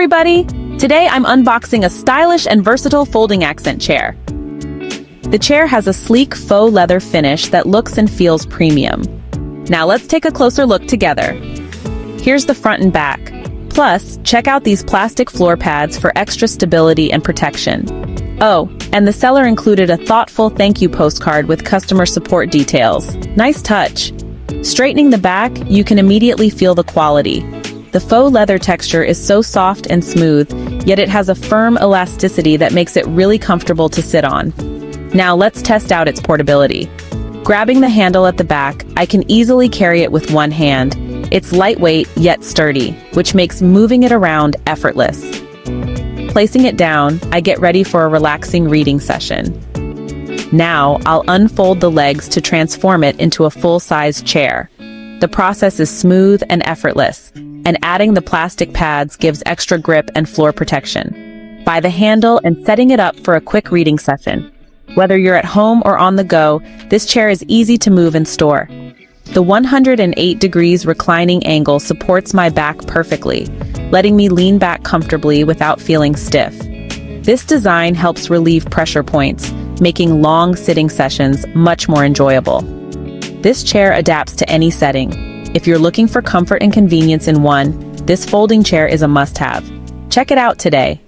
everybody! Today I'm unboxing a stylish and versatile folding accent chair. The chair has a sleek faux leather finish that looks and feels premium. Now let's take a closer look together. Here's the front and back. Plus, check out these plastic floor pads for extra stability and protection. Oh, and the seller included a thoughtful thank you postcard with customer support details. Nice touch. Straightening the back, you can immediately feel the quality. The faux leather texture is so soft and smooth, yet it has a firm elasticity that makes it really comfortable to sit on. Now let's test out its portability. Grabbing the handle at the back, I can easily carry it with one hand. It's lightweight yet sturdy, which makes moving it around effortless. Placing it down, I get ready for a relaxing reading session. Now, I'll unfold the legs to transform it into a full-size chair. The process is smooth and effortless, and adding the plastic pads gives extra grip and floor protection. By the handle and setting it up for a quick reading session. Whether you're at home or on the go, this chair is easy to move and store. The 108 degrees reclining angle supports my back perfectly, letting me lean back comfortably without feeling stiff. This design helps relieve pressure points, making long sitting sessions much more enjoyable. This chair adapts to any setting. If you're looking for comfort and convenience in one, this folding chair is a must-have. Check it out today.